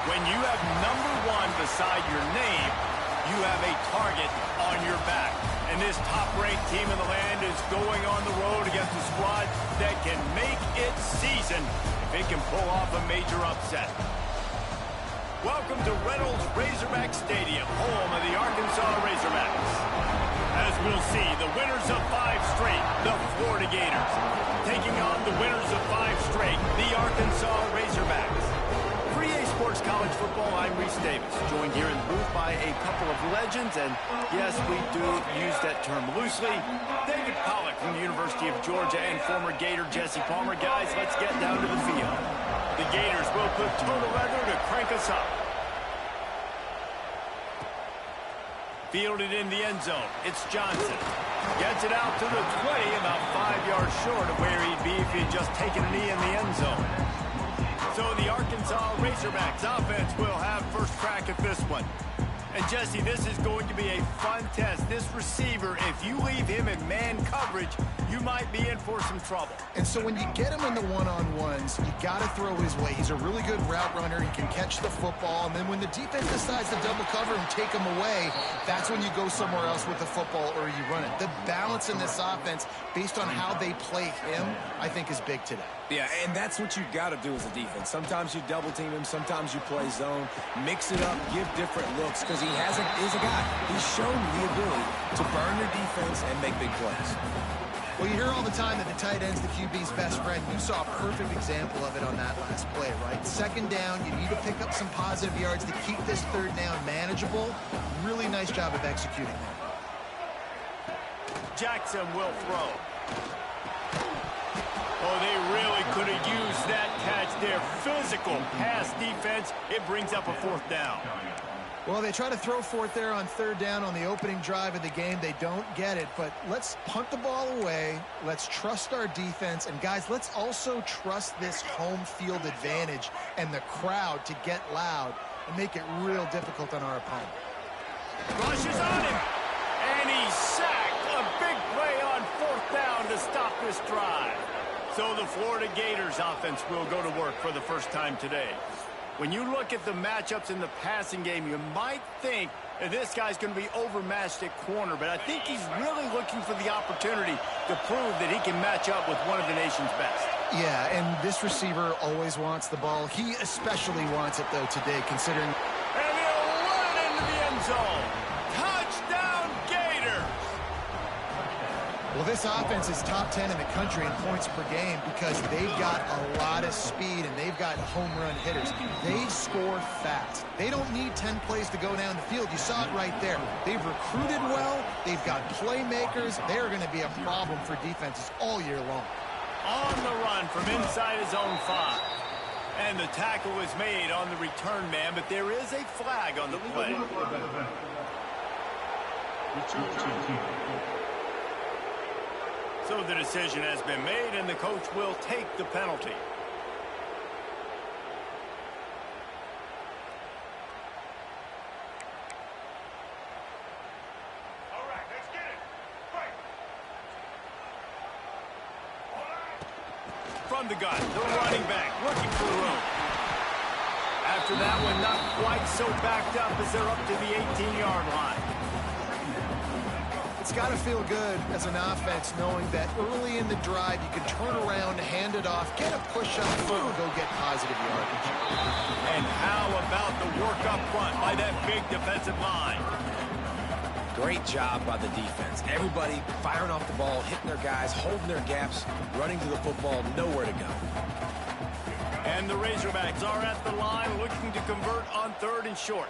When you have #1 beside your name, you have a target on your back. And this top-ranked team in the land is going on the road against a squad that can make its season if it can pull off a major upset. Welcome to Reynolds Razorback Stadium, home of the Arkansas Razorbacks. As we'll see, the winners of 5 straight, the Florida Gators, taking on the winners of 5 straight, the Arkansas Razorbacks. For EA Sports College Football, I'm Reese Davis, joined here in the booth by a couple of legends, and yes, we do use that term loosely. David Pollack from the University of Georgia and former Gator Jesse Palmer. Guys, let's get down to the field. The Gators will put total leather to crank us up. Fielded in the end zone, it's Johnson. Gets it out to the 20, about 5 yards short of where he'd be if he'd just taken a knee in the end zone. So the Arkansas Razorbacks offense will have first crack at this one. And Jesse, this is going to be a fun test. This receiver, if you leave him in man coverage, you might be in for some trouble. And so when you get him in the one-on-ones, you got to throw his way. He's a really good route runner. He can catch the football. And then when the defense decides to double cover and take him away, that's when you go somewhere else with the football or you run it. The balance in this offense, based on how they play him, I think is big today. Yeah, and that's what you got to do as a defense. Sometimes you double team him, sometimes you play zone, mix it up, give different looks, because he is a guy. He's shown the ability to burn your defense and make big plays. Well, you hear all the time that the tight end's the QB's best friend. You saw a perfect example of it on that last play, right? Second down, you need to pick up some positive yards to keep this third down manageable. Really nice job of executing there. Jackson will throw. Oh, they really could have used that catch there. Physical pass defense. It brings up a 4th down. Well, they try to throw forth there on 3rd down on the opening drive of the game. They don't get it, but let's punt the ball away. Let's trust our defense. And, guys, let's also trust this home field advantage and the crowd to get loud and make it real difficult on our opponent. Rushes on him, and he's sacked. A big play on 4th down to stop this drive. So the Florida Gators offense will go to work for the first time today. When you look at the matchups in the passing game, you might think that this guy's going to be overmatched at corner, but I think he's really looking for the opportunity to prove that he can match up with one of the nation's best. Yeah, and this receiver always wants the ball. He especially wants it, though, today, considering... And he'll run it into the end zone. Touchdown, Gators! Well, this offense is top 10 in the country in points per game because they've got a lot of speed and they've got home run hitters. They score fast. They don't need 10 plays to go down the field. You saw it right there. They've recruited well. They've got playmakers. They're going to be a problem for defenses all year long. On the run from inside his own 5. And the tackle was made on the return man, but there is a flag on the play. So the decision has been made, and the coach will take the penalty. All right, let's get it. Right. From the gun, the running back looking for room. After that one, not quite so backed up as they're up to the 18-yard line. It's got to feel good as an offense knowing that early in the drive you can turn around, hand it off, get a push up foot, and go get positive yardage. And how about the work up front by that big defensive line? Great job by the defense. Everybody firing off the ball, hitting their guys, holding their gaps, running to the football, nowhere to go. And the Razorbacks are at the line looking to convert on 3rd and short.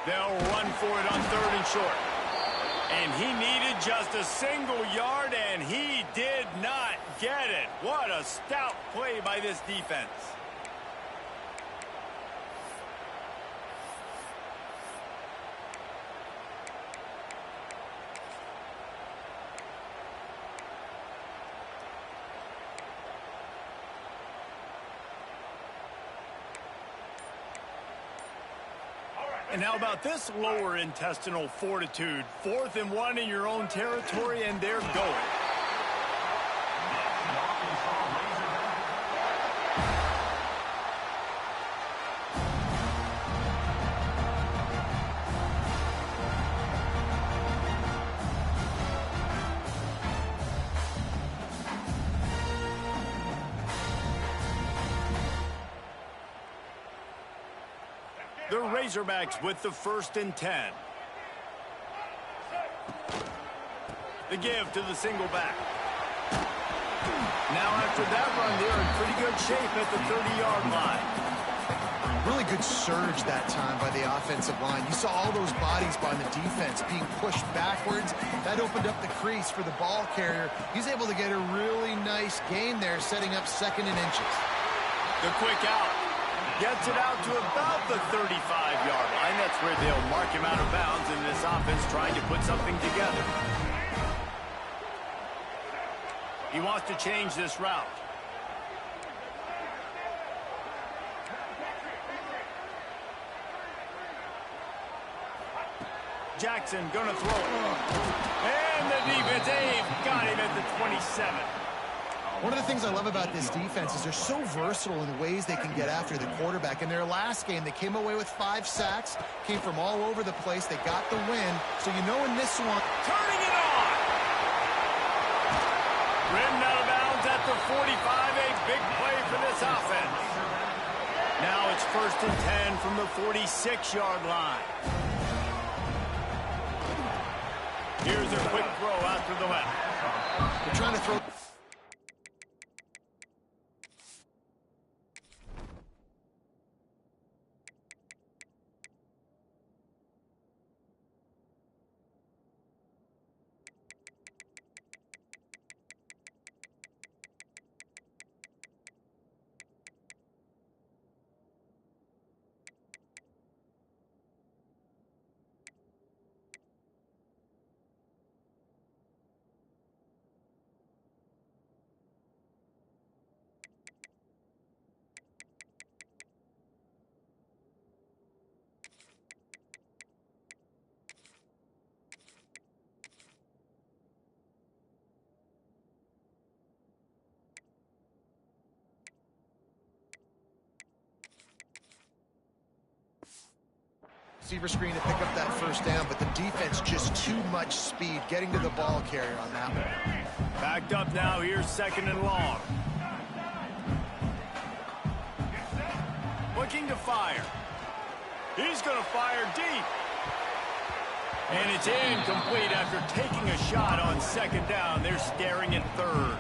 They'll run for it on 3rd and short. And he needed just a single yard, and he did not get it. What a stout play by this defense. And how about this lower intestinal fortitude? 4th and 1 in your own territory, and they're going. The Razorbacks with the 1st and 10. The give to the single back. Now after that run, they're in pretty good shape at the 30-yard line. Really good surge that time by the offensive line. You saw all those bodies by the defense being pushed backwards. That opened up the crease for the ball carrier. He's able to get a really nice gain there, setting up 2nd and inches. The quick out. Gets it out to about the 35-yard line. That's where they'll mark him out of bounds in this offense trying to put something together. He wants to change this route. Jackson gonna throw it. And the defense got him at the 27. One of the things I love about this defense is they're so versatile in the ways they can get after the quarterback. In their last game, they came away with 5 sacks, came from all over the place. They got the win. So you know in this one... Turning it on! Rimmed out of bounds at the 45. A big play for this offense. Now it's 1st and 10 from the 46-yard line. Here's a quick throw out to the left. They're trying to throw... Receiver screen to pick up that 1st down, but the defense just too much speed getting to the ball carrier on that one. Backed up now. Here's 2nd and long. Looking to fire. He's going to fire deep. And it's incomplete after taking a shot on 2nd down. They're staring at 3rd.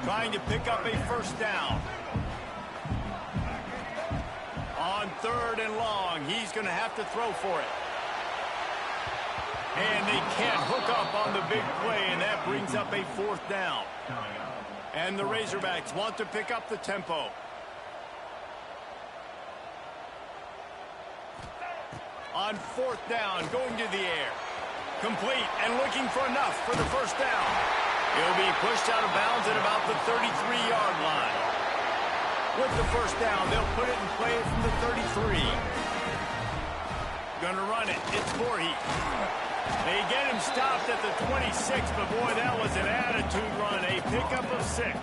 Trying to pick up a 1st down. On 3rd and long, he's going to have to throw for it. And they can't hook up on the big play, and that brings up a 4th down. And the Razorbacks want to pick up the tempo. On 4th down, going to the air. Complete and looking for enough for the 1st down. He'll be pushed out of bounds at about the 33-yard line. With the 1st down, they'll put it in play from the 33. Gonna run it. It's Voorhees. They get him stopped at the 26, but boy, that was an attitude run. A pickup of 6.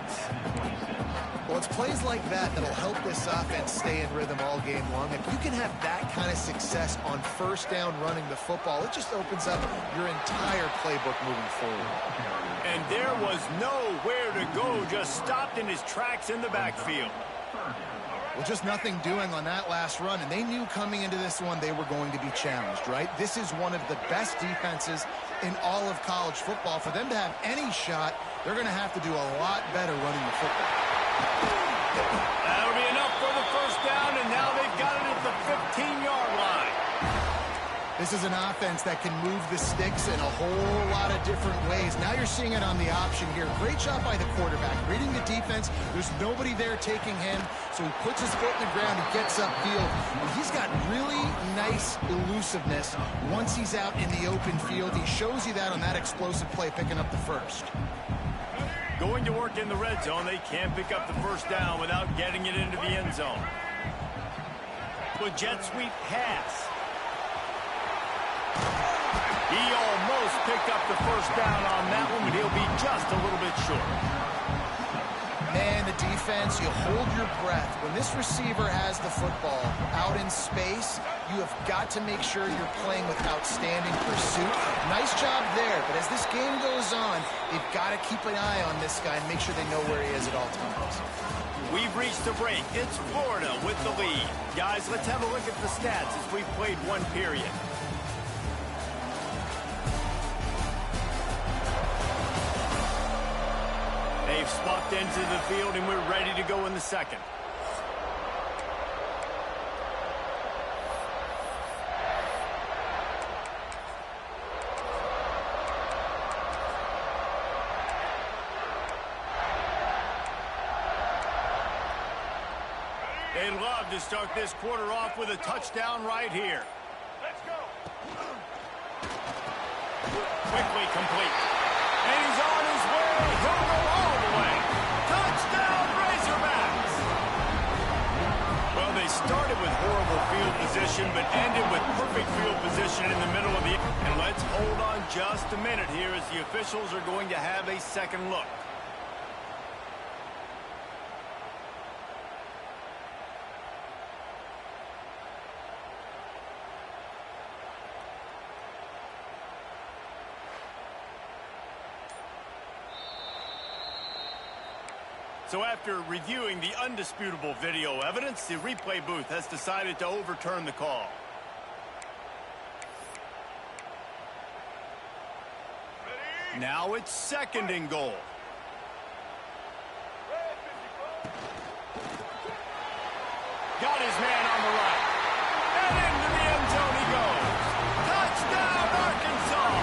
Well, it's plays like that that'll help this offense stay in rhythm all game long. If you can have that kind of success on 1st down running the football, it just opens up your entire playbook moving forward. And there was nowhere to go, just stopped in his tracks in the backfield. Well, just nothing doing on that last run, and they knew coming into this one they were going to be challenged, right? This is one of the best defenses in all of college football. For them to have any shot, they're going to have to do a lot better running the football. That'll be enough for the 1st down, and now they've got it at the 15-yard line. This is an offense that can move the sticks in a whole lot of different ways. Now you're seeing it on the option here. Great job by the quarterback. Reading the defense, there's nobody there taking him, so he puts his foot in the ground, he gets upfield. And he's got really nice elusiveness once he's out in the open field. He shows you that on that explosive play, picking up the 1st. Going to work in the red zone. They can't pick up the 1st down without getting it into the end zone. With jet sweep pass. He almost picked up the 1st down on that one, but he'll be just a little bit short. Man, the defense, you hold your breath. When this receiver has the football out in space, you have got to make sure you're playing with outstanding pursuit. Nice job there, but as this game goes on, they've got to keep an eye on this guy and make sure they know where he is at all times. We've reached the break. It's Florida with the lead. Guys, let's have a look at the stats as we've played one period. They've swapped into the field, and we're ready to go in the second. They'd love to start this quarter off with a touchdown right here. Let's go. Quickly complete. And he's on his way. He'll go all the way. Touchdown, Razorbacks! Well, they started with horrible field position, but ended with perfect field position in the middle of the... And let's hold on just a minute here as the officials are going to have a second look. So after reviewing the undisputable video evidence, the replay booth has decided to overturn the call. Ready? Now it's second and goal. Red 54. Got his man on the right. And into the end zone he goes. Touchdown, Arkansas!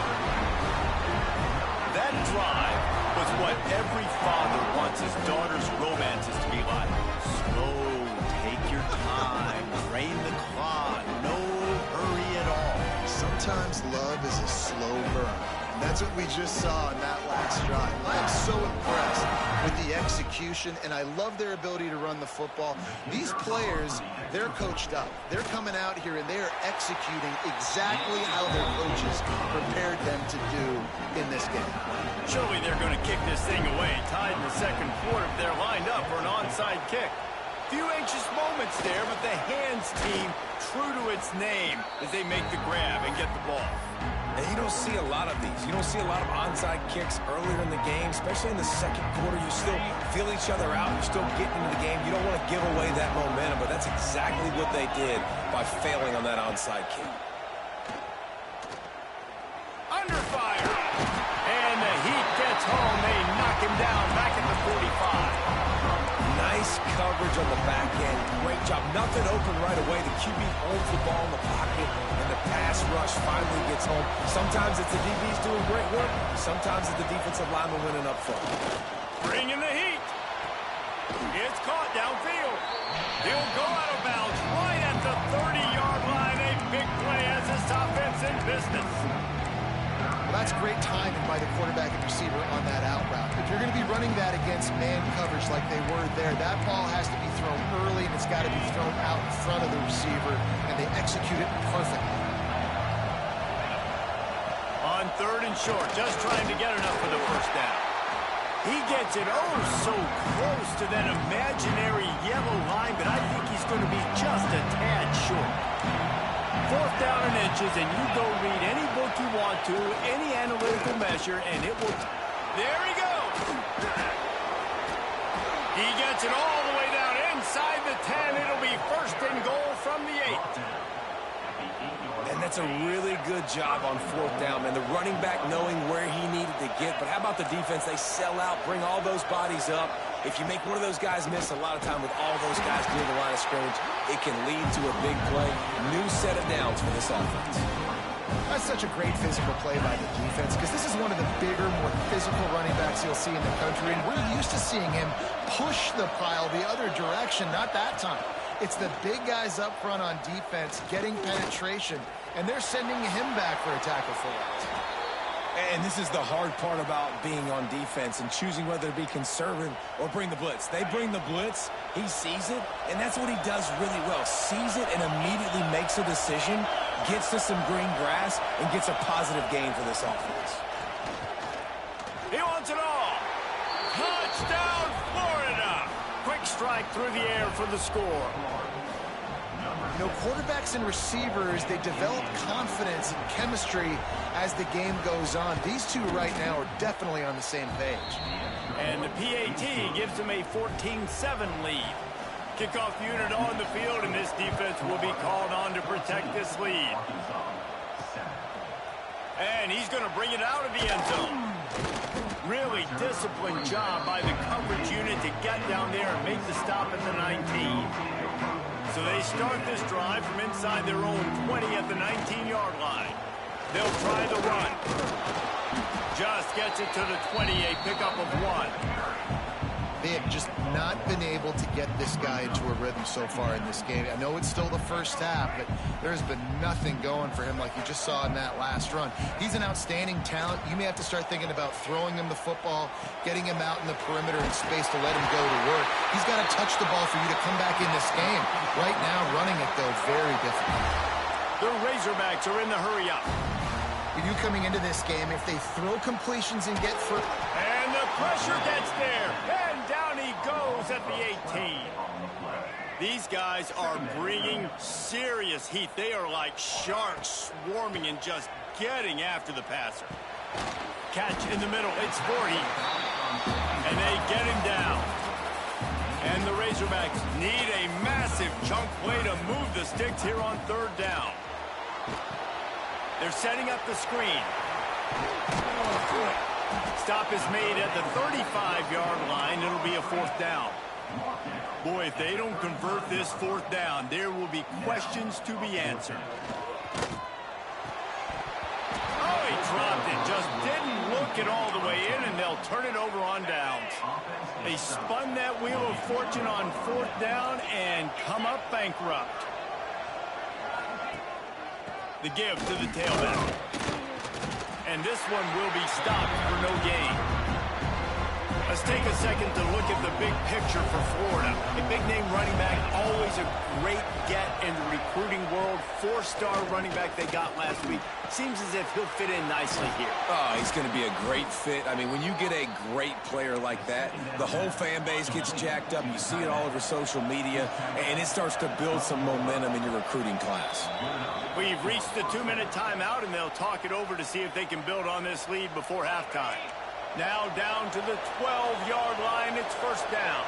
That drive was what every father wants his daughter's romances to be like. Slow, take your time, drain the clock, no hurry at all. Sometimes love is a slow burn. And that's what we just saw in that last drive. I am so impressed with the execution, and I love their ability to run the football. These players, they're coached up. They're coming out here, and they're executing exactly how their coaches prepared them to do in this game. Surely they're going to kick this thing away, tied in the second quarter. They're lined up for an onside kick. Few anxious moments there, but the hands team true to its name as they make the grab and get the ball. And you don't see a lot of these. You don't see a lot of onside kicks earlier in the game, especially in the second quarter. You still feel each other out. You're still getting into the game. You don't want to give away that momentum, but that's exactly what they did by failing on that onside kick. Under fire. And the Heat gets home. They knock him down back at the 45. Nice coverage on the back end. Great job. Nothing open right away. The QB holds the ball in the pocket, and the pass rush finally gets home. Sometimes it's the DBs doing great work. Sometimes it's the defensive lineman winning up front. Bringing the heat. It's caught downfield. He'll go out of bounds right at the 30-yard line. A big play as this offense in business. Well, that's great timing by the quarterback and receiver on that out route. If you're going to be running that against man coverage like they were there, that ball has to be thrown early, and it's got to be thrown out in front of the receiver, and they execute it perfectly. On third and short, just trying to get enough for the first down. He gets it oh so close to that imaginary yellow line, but I think he's going to be just a tad short. Fourth down and inches, and you go read any book you want to, any analytical measure, and it will... There he goes! He gets it all the way down inside the 10. It'll be first and goal from the 8. And that's a really good job on fourth down, man. The running back knowing where he needed to get. But how about the defense? They sell out, bring all those bodies up. If you make one of those guys miss, a lot of time with all those guys near the line of scrimmage, it can lead to a big play. New set of downs for this offense. That's such a great physical play by the defense, because this is one of the bigger, more physical running backs you'll see in the country, and we're used to seeing him push the pile the other direction. Not that time. It's the big guys up front on defense getting penetration, and they're sending him back for a tackle for loss. And this is the hard part about being on defense and choosing whether to be conservative or bring the blitz. They bring the blitz, he sees it, and that's what he does really well. Sees it and immediately makes a decision, gets to some green grass, and gets a positive gain for this offense. He wants it all. Touchdown, Florida. Quick strike through the air for the score. You know, quarterbacks and receivers, they develop confidence and chemistry as the game goes on. These two right now are definitely on the same page. And the PAT gives them a 14-7 lead. Kickoff unit on the field, and this defense will be called on to protect this lead. And he's going to bring it out of the end zone. Really disciplined job by the coverage unit to get down there and make the stop at the 19. So they start this drive from inside their own 20 at the 19-yard line. They'll try the run. Just gets it to the 20, a pickup of 1. They have just not been able to get this guy into a rhythm so far in this game. I know it's still the first half, but there's been nothing going for him like you just saw in that last run. He's an outstanding talent. You may have to start thinking about throwing him the football, getting him out in the perimeter in space to let him go to work. He's got to touch the ball for you to come back in this game. Right now, running it, though, very difficult. The Razorbacks are in the hurry-up. With you coming into this game, if they throw completions and get through... And the pressure gets there. And down he goes at the 18. These guys are bringing serious heat. They are like sharks swarming and just getting after the passer. Catch in the middle. It's 40. And they get him down. And the Razorbacks need a massive chunk play to move the sticks here on third down. They're setting up the screen. Stop is made at the 35-yard line. It'll be a 4th down. Boy, if they don't convert this 4th down, there will be questions to be answered. Oh, he dropped it. Just didn't look it all the way in, and they'll turn it over on downs. They spun that wheel of fortune on 4th down and come up bankrupt. The give to the tailback. And this one will be stopped for no gain. Let's take a second to look at the big picture for Florida. A big-name running back, always a great get in the recruiting world. 4-star running back they got last week. Seems as if he'll fit in nicely here. Oh, he's going to be a great fit. I mean, when you get a great player like that, the whole fan base gets jacked up. You see it all over social media, and it starts to build some momentum in your recruiting class. We've reached the 2-minute timeout, and they'll talk it over to see if they can build on this lead before halftime. Now down to the 12-yard line. It's 1st down.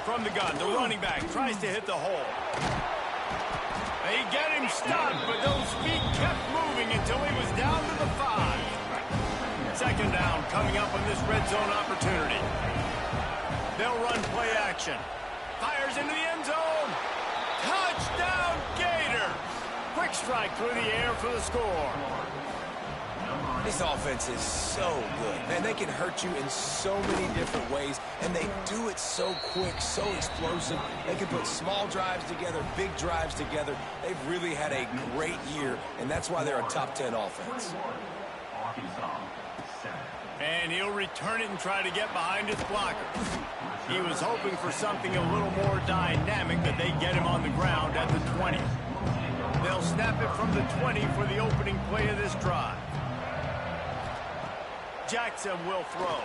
From the gun, the running back tries to hit the hole. They get him stopped, but those feet kept moving until he was down to the 5. 2nd down coming up on this red zone opportunity. They'll run play action. Fires into the end zone. Touchdown, Gators! Quick strike through the air for the score. This offense is so good. Man, they can hurt you in so many different ways, and they do it so quick, so explosive. They can put small drives together, big drives together. They've really had a great year, and that's why they're a top 10 offense. And he'll return it and try to get behind his blockers. He was hoping for something a little more dynamic, but they get him on the ground at the 20. They'll snap it from the 20 for the opening play of this drive. Jackson will throw.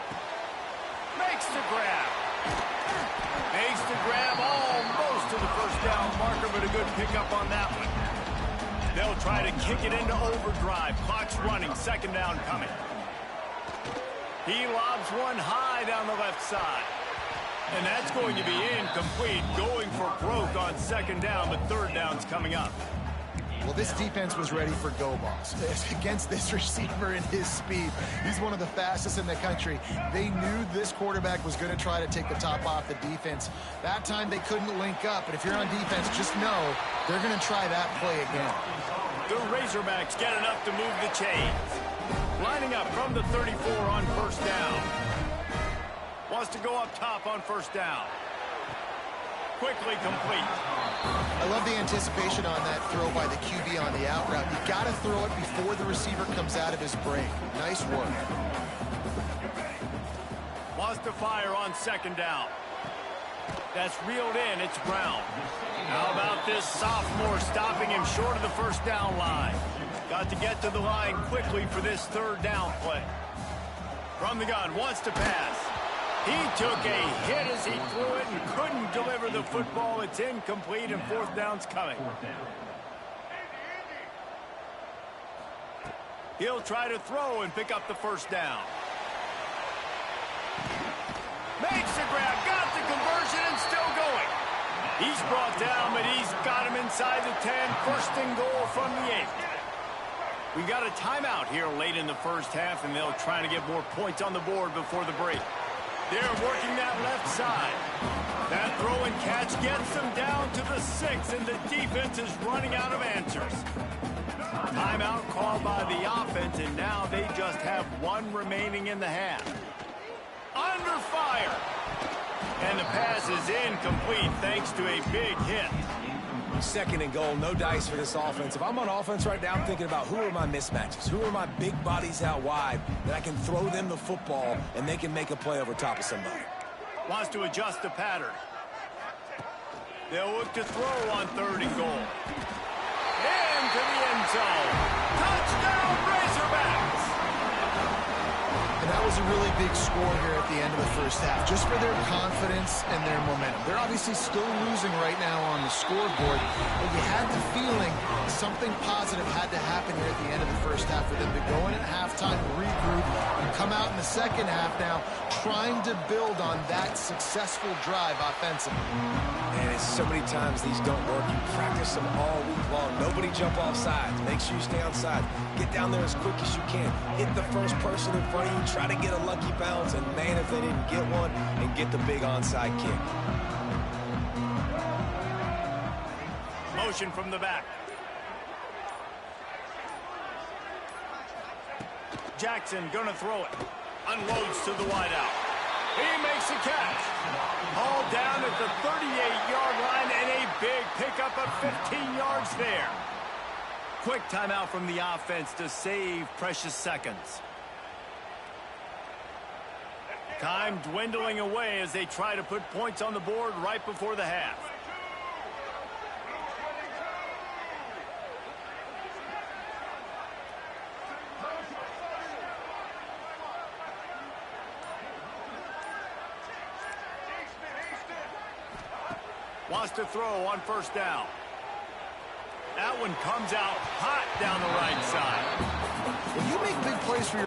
Makes the grab. Makes the grab almost to the 1st down marker, but a good pickup on that one. They'll try to kick it into overdrive. Clock's running. 2nd down coming. He lobs one high down the left side. And that's going to be incomplete. Going for broke on 2nd down, but 3rd down's coming up. Well, this defense was ready for go balls against this receiver and his speed. He's one of the fastest in the country. They knew this quarterback was going to try to take the top off the defense. That time they couldn't link up, but if you're on defense, just know they're going to try that play again. The Razorbacks get enough to move the chains. Lining up from the 34 on 1st down. Wants to go up top on 1st down. Quickly complete. I love the anticipation on that throw by the QB on the out route. You got to throw it before the receiver comes out of his break. Nice work. Wants to fire on 2nd down. That's reeled in. It's Brown. How about this sophomore stopping him short of the 1st down line? Got to get to the line quickly for this 3rd down play. From the gun, wants to pass. He took a hit as he threw it and couldn't deliver the football. It's incomplete, and 4th down's coming. He'll try to throw and pick up the 1st down. He's brought down, but he's got him inside the 10. First and goal from the 8. We got a timeout here late in the first half, and they'll try to get more points on the board before the break. They're working that left side. That throw and catch gets them down to the 6, and the defense is running out of answers. Timeout called by the offense, and now they just have one remaining in the half. Under fire. And the pass is incomplete thanks to a big hit. Second and goal, no dice for this offense. If I'm on offense right now, I'm thinking about who are my mismatches? Who are my big bodies out wide that I can throw them the football and they can make a play over top of somebody? Wants to adjust the pattern. They'll look to throw on 3rd and goal. Into the end zone. Touchdown, Razorbacks! And that was a really big score here at the end of the first half, just for their confidence and their momentum. They're obviously still losing right now on the scoreboard, but you had the feeling something positive had to happen here at the end of the first half for them to go in at halftime, regroup, and come out in the second half now trying to build on that successful drive offensively. Man, it's so many times these don't work. You practice them all week long. Nobody jump off sides. Make sure you stay on sides. Get down there as quick as you can. Hit the first person in front of you. Try to get a lucky bounce, and man, if they didn't get one, and get the big onside kick. Motion from the back. Jackson gonna throw it. Unloads to the wideout. He makes a catch. All down at the 38-yard line, and a big pickup of 15 yards there. Quick timeout from the offense to save precious seconds. Time dwindling away as they try to put points on the board right before the half. Wants to throw on 1st down. That one comes out hot down the right side. When you make big plays for your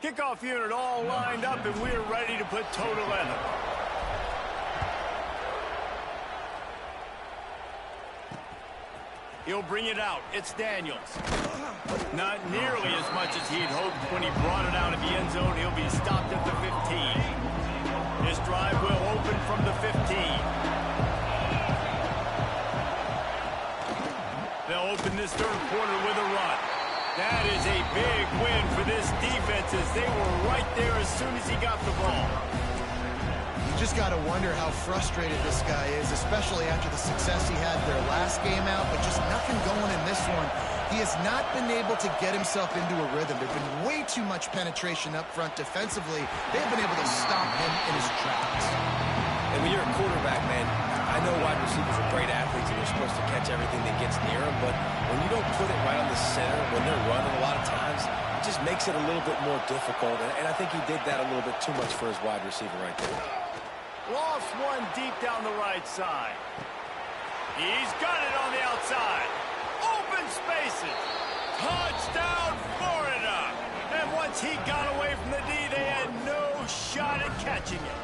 Kickoff unit all lined up, and we're ready to put total leather. He'll bring it out. It's Daniels. Not nearly as much as he'd hoped when he brought it out of the end zone. He'll be stopped at the 15. This drive will open from the 15. They'll open this 3rd quarter with a run. That is a big win for this defense as they were right there as soon as he got the ball. You just got to wonder how frustrated this guy is, especially after the success he had their last game out, but just nothing going in this one. He has not been able to get himself into a rhythm. There's been way too much penetration up front defensively. They've been able to stop him in his tracks. And when you're a quarterback, man, I know wide receivers are great athletes and they're supposed to catch everything that gets near them, but when you don't put it right on the center, when they're running a lot of times, it just makes it a little bit more difficult. And I think he did that a little bit too much for his wide receiver right there. Lost one deep down the right side. He's got it on the outside. Open spaces. Touchdown, Florida. And once he got away from the D, they had no shot at catching it.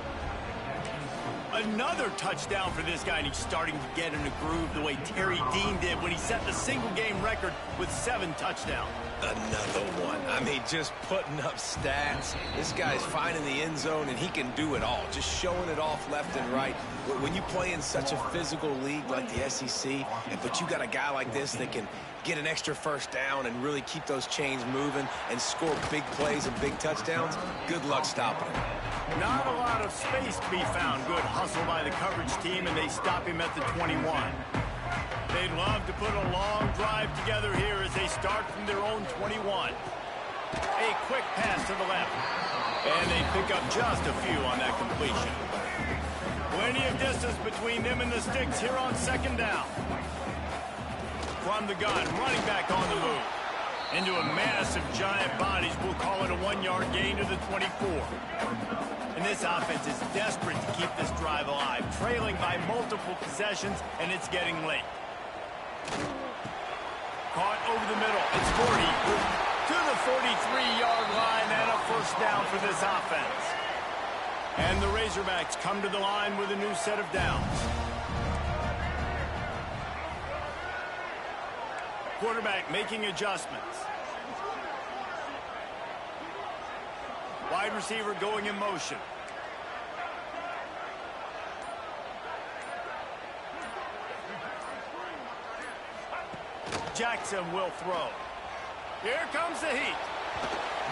Another touchdown for this guy, and he's starting to get in a groove the way Terry Dean did when he set the single-game record with 7 touchdowns. Another one. I mean, just putting up stats. This guy's finding the end zone, and he can do it all. Just showing it off left and right. When you play in such a physical league like the SEC, but you got a guy like this that can get an extra 1st down and really keep those chains moving and score big plays and big touchdowns, good luck stopping him. Not a lot of space to be found. Good hustle by the coverage team, and they stop him at the 21. They'd love to put a long drive together here as they start from their own 21. A quick pass to the left. And they pick up just a few on that completion. Plenty of distance between them and the sticks here on second down. From the gun, running back on the move. Into a mass of giant bodies. We'll call it a 1-yard gain to the 24. And this offense is desperate to keep this drive alive, trailing by multiple possessions, and it's getting late. Caught over the middle. It's 40 to the 43-yard line, and a first down for this offense. And the Razorbacks come to the line with a new set of downs. Quarterback making adjustments. Wide receiver going in motion. Jackson will throw. Here comes the heat.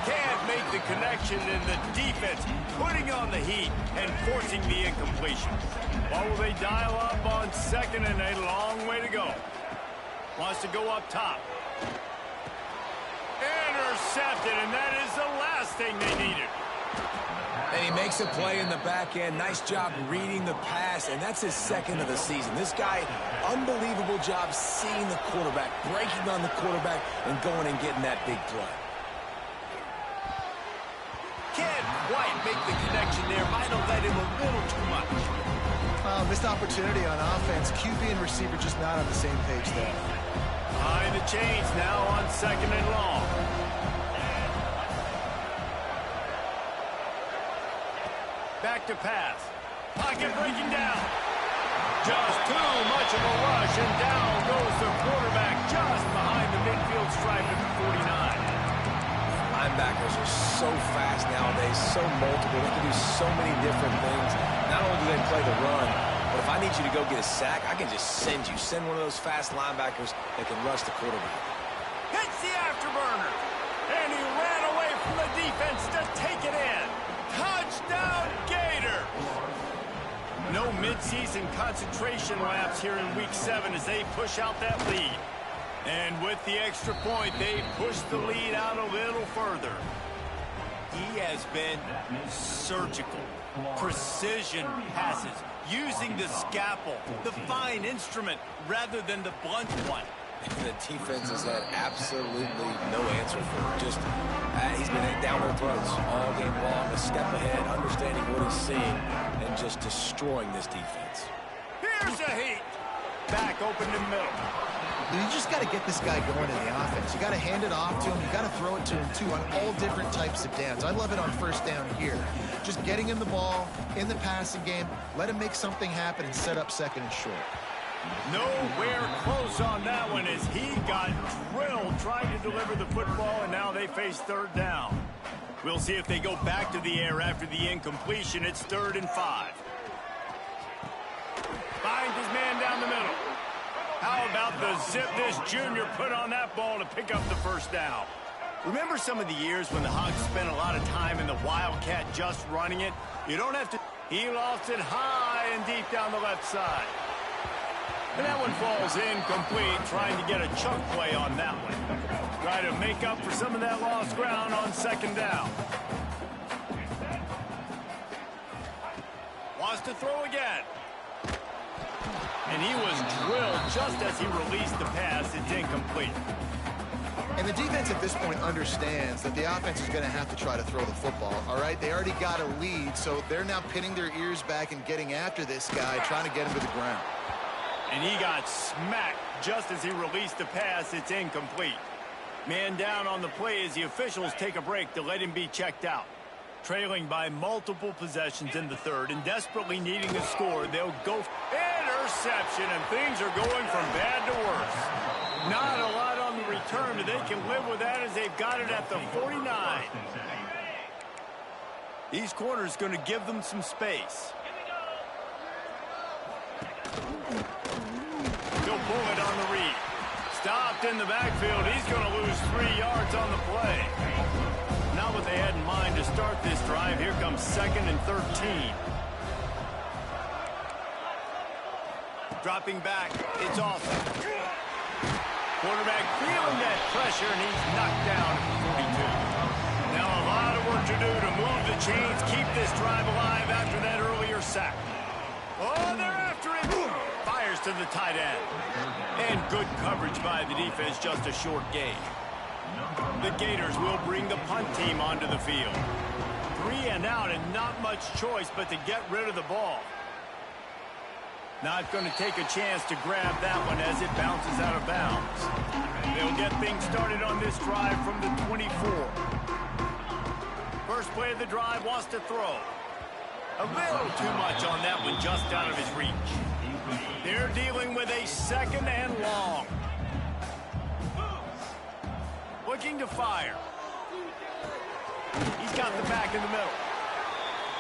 Can't make the connection, and the defense putting on the heat and forcing the incompletion. What will they dial up on second, and a long way to go. Wants to go up top. Intercepted, and that is the last thing they needed. And he makes a play in the back end. Nice job reading the pass, and that's his second of the season. This guy, unbelievable job seeing the quarterback, breaking on the quarterback, and going and getting that big play. Can't quite make the connection there. Might have led him a little too much. Missed opportunity on offense. QB and receiver just not on the same page there. Behind the chains now on second and long. Back to pass. Pocket breaking down. Just too much of a rush, and down goes the quarterback just behind the midfield stripe at the 49. Linebackers are so fast nowadays, so multiple. They can do so many different things. Not only do they play the run, but if I need you to go get a sack, I can just send one of those fast linebackers that can rush the quarterback. Hits the afterburner, and he ran away from the defense to take it in. Touchdown, Gators! No midseason concentration laps here in Week 7 as they push out that lead. And with the extra point, they push the lead out a little further. He has been surgical. Precision passes, using the scalpel, the fine instrument, rather than the blunt one. The defense has had absolutely no answer for him. Just, he's been down their throats all game long, a step ahead, understanding what he's seeing, and just destroying this defense. Here's a heat. Back open in the middle. You just got to get this guy going in the offense. You got to hand it off to him. You got to throw it to him, too, on all different types of downs. I love it on first down here. Just getting him the ball in the passing game, let him make something happen and set up second and short. Nowhere close on that one as he got drilled trying to deliver the football, and now they face third down. We'll see if they go back to the air after the incompletion. It's 3rd and 5. Finds his man down the middle. How about the zip this junior put on that ball to pick up the first down? Remember some of the years when the Hogs spent a lot of time in the Wildcat just running it? You don't have to. He lost it high and deep down the left side. And that one falls incomplete, trying to get a chunk play on that one. Try to make up for some of that lost ground on second down. Wants to throw again. And he was drilled just as he released the pass. It's incomplete. And the defense at this point understands that the offense is going to have to try to throw the football, all right? They already got a lead, so they're now pinning their ears back and getting after this guy, trying to get him to the ground. And he got smacked just as he released the pass. It's incomplete. Man down on the play as the officials take a break to let him be checked out. Trailing by multiple possessions in the third and desperately needing a score, they'll go interception, and things are going from bad to worse. Not a lot on the return, but they can live with that as they've got it at the 49. These corners going to give them some space. He'll pull it on the read. Stopped in the backfield. He's going to lose 3 yards on the play. Now with they had in mind to start this drive. Here comes 2nd and 13. Dropping back, it's Austin. Quarterback feeling that pressure, and he's knocked down at 42. Now a lot of work to do to move the chains, keep this drive alive after that earlier sack. Oh, they're after him. Fires to the tight end. And good coverage by the defense, just a short gain. The Gators will bring the punt team onto the field. 3 and out, and not much choice but to get rid of the ball. Not going to take a chance to grab that one as it bounces out of bounds. They'll get things started on this drive from the 24. First play of the drive, wants to throw. A little too much on that one, just out of his reach. They're dealing with a 2nd and long. Looking to fire. He's got the back in the middle.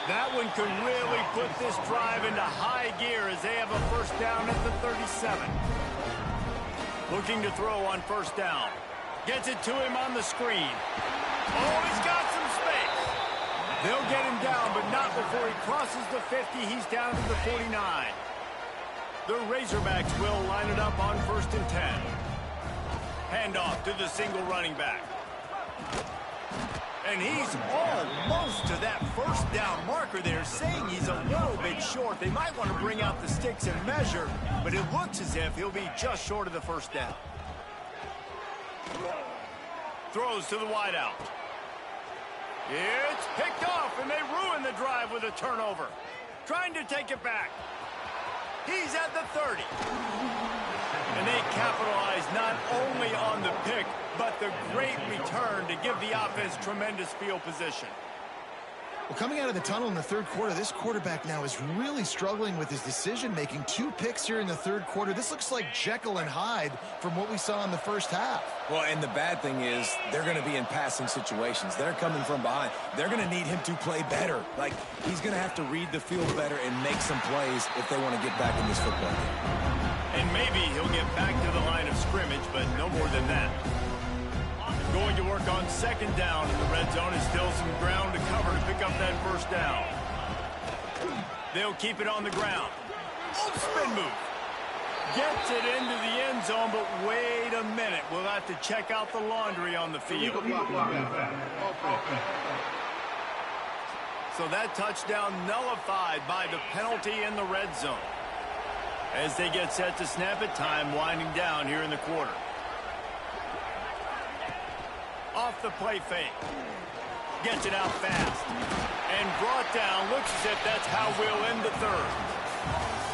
That one could really put this drive into high gear as they have a first down at the 37. Looking to throw on first down. Gets it to him on the screen. Oh, he's got some space. They'll get him down, but not before he crosses the 50. He's down to the 49. The Razorbacks will line it up on 1st and 10. Handoff to the single running back. And he's almost to that first down marker there, saying he's a little bit short. They might want to bring out the sticks and measure, but it looks as if he'll be just short of the first down. Throws to the wideout. It's picked off, and they ruin the drive with a turnover. Trying to take it back. He's at the 30. And they capitalize not only on the pick, but the great return to give the offense tremendous field position. Well, coming out of the tunnel in the third quarter, this quarterback now is really struggling with his decision-making. 2 picks here in the third quarter. This looks like Jekyll and Hyde from what we saw in the first half. Well, and the bad thing is they're going to be in passing situations. They're coming from behind. They're going to need him to play better. Like, he's going to have to read the field better and make some plays if they want to get back in this football game. And maybe he'll get back to the line of scrimmage, but no more than that. Going to work on 2nd down in the red zone. Is still some ground to cover to pick up that first down. They'll keep it on the ground. Oh, spin move. Gets it into the end zone, but wait a minute. We'll have to check out the laundry on the field. So that touchdown nullified by the penalty in the red zone. As they get set to snap it, time winding down here in the quarter. Off the play fake. Gets it out fast. And brought down. Looks as if that's how we'll end the third.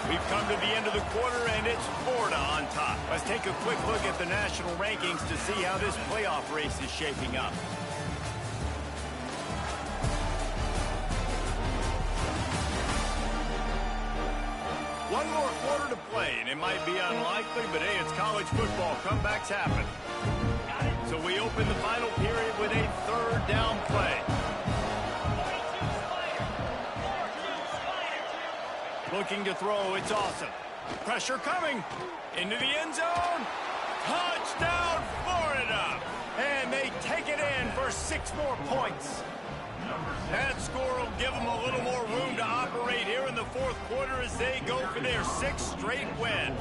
We've come to the end of the quarter, and it's Florida on top. Let's take a quick look at the national rankings to see how this playoff race is shaping up. One more quarter to play, and it might be unlikely, but hey, it's college football. Comebacks happen. So we open the final period with a 3rd down play. Looking to throw, it's awesome. Pressure coming. Into the end zone. Touchdown, Florida. And they take it in for 6 more points. That score will give them a little more room to operate here in the fourth quarter as they go for their 6th straight win.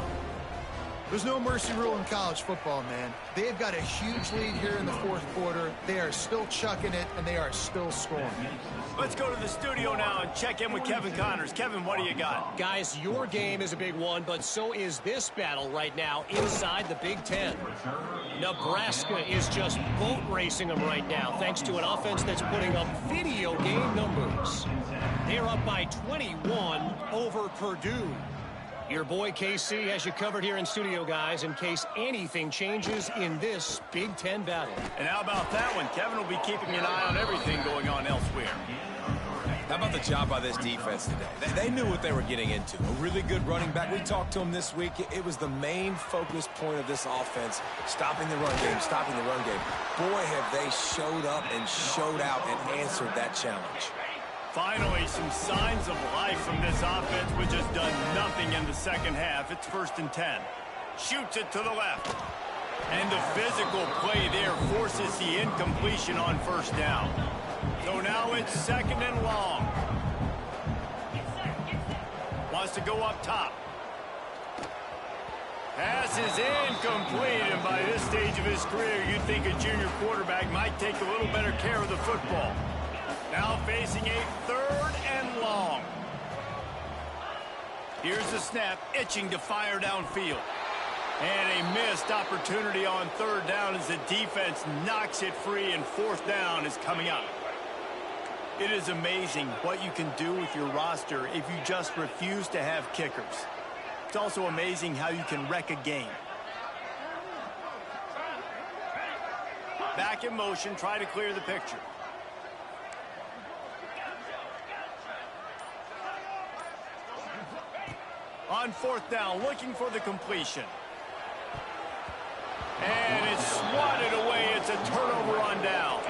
There's no mercy rule in college football, man. They've got a huge lead here in the fourth quarter. They are still chucking it, and they are still scoring. Let's go to the studio now and check in with Kevin Connors. Kevin, what do you got? Guys, your game is a big one, but so is this battle right now inside the Big Ten. Nebraska is just boat racing them right now, thanks to an offense that's putting up video game numbers. They're up by 21 over Purdue. Your boy KC has you covered here in studio, guys, in case anything changes in this Big Ten battle. And how about that one? Kevin will be keeping an eye on everything going on elsewhere. How about the job by this defense today? They knew what they were getting into. A really good running back. We talked to him this week. It was the main focus point of this offense, stopping the run game, stopping the run game. Boy, have they showed up and showed out and answered that challenge. Finally, some signs of life from this offense, which has done nothing in the second half. It's 1st and 10. Shoots it to the left. And the physical play there forces the incompletion on first down. So now it's 2nd and long. Wants to go up top. Pass is incomplete, and by this stage of his career, you'd think a junior quarterback might take a little better care of the football. Now facing a 3rd and long. Here's the snap, itching to fire downfield. And a missed opportunity on 3rd down as the defense knocks it free, and 4th down is coming up. It is amazing what you can do with your roster if you just refuse to have kickers. It's also amazing how you can wreck a game. Back in motion, try to clear the picture. On 4th down, looking for the completion. And it's swatted away. It's a turnover on downs.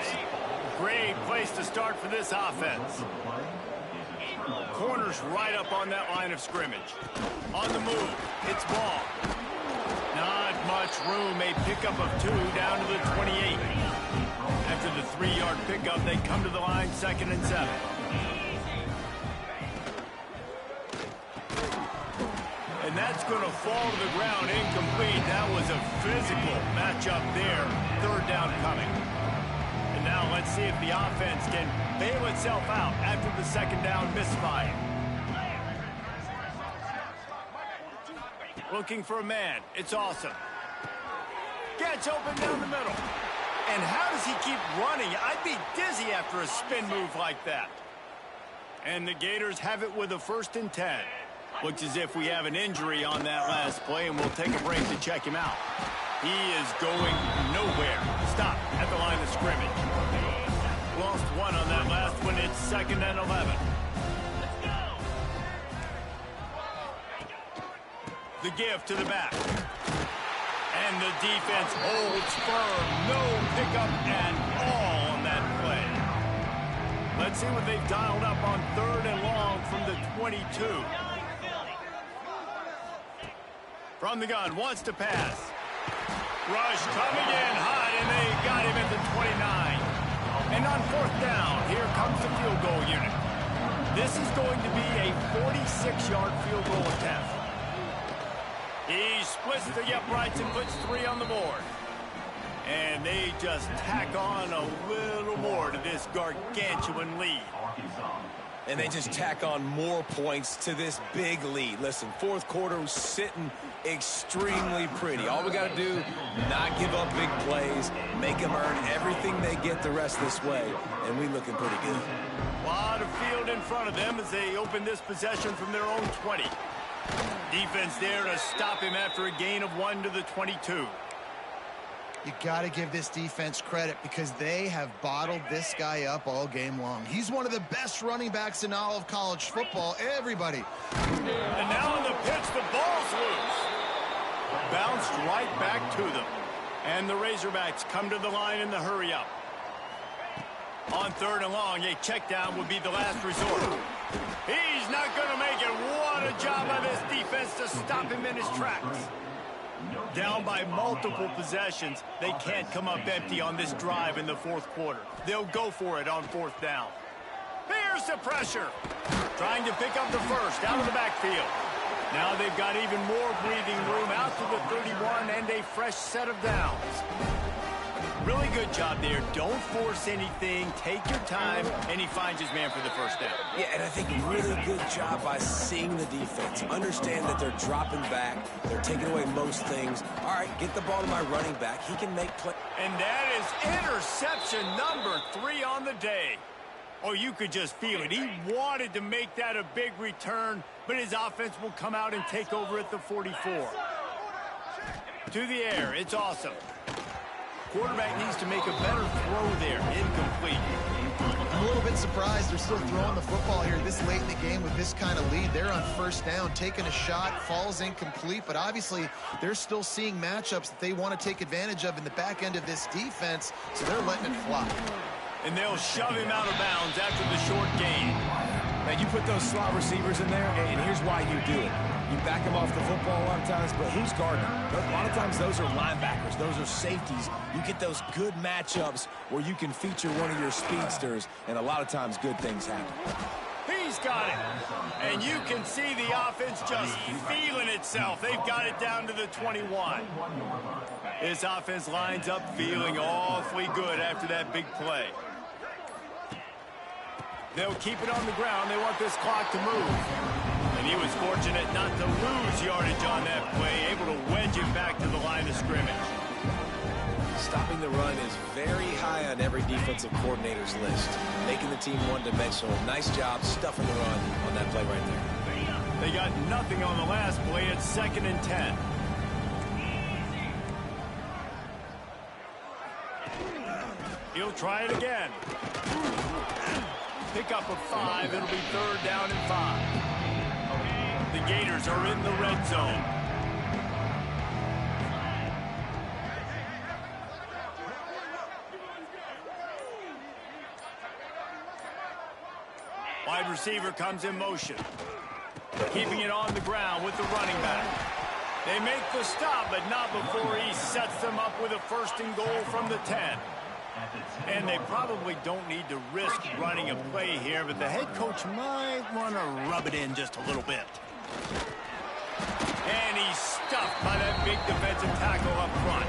Great place to start for this offense. Corners right up on that line of scrimmage. On the move, it's ball. Not much room, a pickup of 2 down to the 28. After the 3-yard pickup, they come to the line 2nd and 7. And that's going to fall to the ground incomplete. That was a physical matchup there. 3rd down coming. And now let's see if the offense can bail itself out after the 2nd down misfire. Looking for a man. It's awesome. Gets open down the middle. And how does he keep running? I'd be dizzy after a spin move like that. And the Gators have it with a 1st and 10. Looks as if we have an injury on that last play, and we'll take a break to check him out. He is going nowhere. Stop at the line of scrimmage. Lost 1 on that last one. It's 2nd and 11. The give to the back. And the defense holds firm. No pickup at all on that play. Let's see what they've dialed up on 3rd and long from the 22. From the gun, wants to pass. Rush coming in hot, and they got him at the 29. And on 4th down, here comes the field goal unit. This is going to be a 46-yard field goal attempt. He splits the uprights and puts 3 on the board. And they just tack on a little more to this gargantuan lead. And they just tack on more points to this big lead. Listen, 4th quarter was sitting extremely pretty. All we got to do, not give up big plays, make them earn everything they get the rest of this way, and we looking pretty good. A lot of field in front of them as they open this possession from their own 20. Defense there to stop him after a gain of 1 to the 22. You got to give this defense credit because they have bottled this guy up all game long. He's one of the best running backs in all of college football. Everybody. And now on the pitch, the ball's loose. Bounced right back to them. And the Razorbacks come to the line in the hurry up. On 3rd and long, a check down would be the last resort. He's not going to make it. What a job by this defense to stop him in his tracks. Down by multiple possessions, they can't come up empty on this drive in the 4th quarter. They'll go for it on 4th down. Here's the pressure. Trying to pick up the first out of the backfield. Now they've got even more breathing room out to the 31 and a fresh set of downs. Really good job there. Don't force anything. Take your time, and he finds his man for the 1st down. Yeah, and I think really good job by seeing the defense. Understand that they're dropping back. They're taking away most things. All right, get the ball to my running back. He can make play. And that is interception number 3 on the day. Oh, you could just feel it. He wanted to make that a big return, but his offense will come out and take over at the 44. To the air, it's awesome. Quarterback needs to make a better throw there. Incomplete. I'm a little bit surprised they're still throwing the football here this late in the game with this kind of lead. They're on 1st down, taking a shot, falls incomplete, but obviously they're still seeing matchups that they want to take advantage of in the back end of this defense, so they're letting it fly. And they'll shove him out of bounds after the short gain. Now, you put those slot receivers in there, and here's why you do it. You back them off the football a lot of times, but who's guarding them? A lot of times those are linebackers. Those are safeties. You get those good matchups where you can feature one of your speedsters, and a lot of times good things happen. He's got it. And you can see the offense just feeling itself. They've got it down to the 21. This offense lines up feeling awfully good after that big play. They'll keep it on the ground. They want this clock to move. And he was fortunate not to lose yardage on that play, able to wedge it back to the line of scrimmage. Stopping the run is very high on every defensive coordinator's list. Making the team one-dimensional. Nice job stuffing the run on that play right there. They got nothing on the last play. It's 2nd and 10. He'll try it again. Pick up a 5. It'll be 3rd down and 5. The Gators are in the red zone. Wide receiver comes in motion. Keeping it on the ground with the running back. They make the stop, but not before he sets them up with a 1st and goal from the 10. And they probably don't need to risk running a play here, but the head coach might want to rub it in just a little bit. And he's stuffed by that big defensive tackle up front.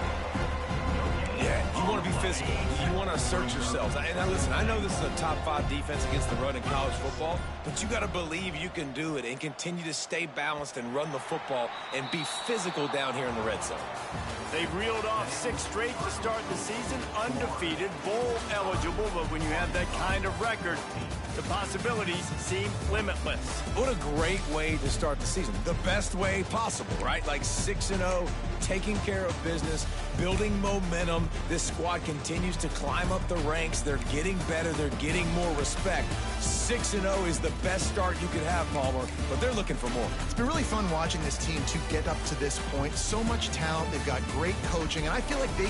Yeah, you want to be physical. You want to assert yourselves. And now listen, I know this is a top 5 defense against the run in college football, but you got to believe you can do it and continue to stay balanced and run the football and be physical down here in the red zone. They've reeled off 6 straight to start the season, undefeated, bowl eligible, but when you have that kind of record, the possibilities seem limitless. What a great way to start the season. The best way possible, right? Like 6-0, taking care of business, building momentum. This squad continues to climb up the ranks. They're getting better. They're getting more respect. 6-0 is the best start you could have, Palmer, but they're looking for more. It's been really fun watching this team to get up to this point. So much talent. They've got great coaching, and I feel like they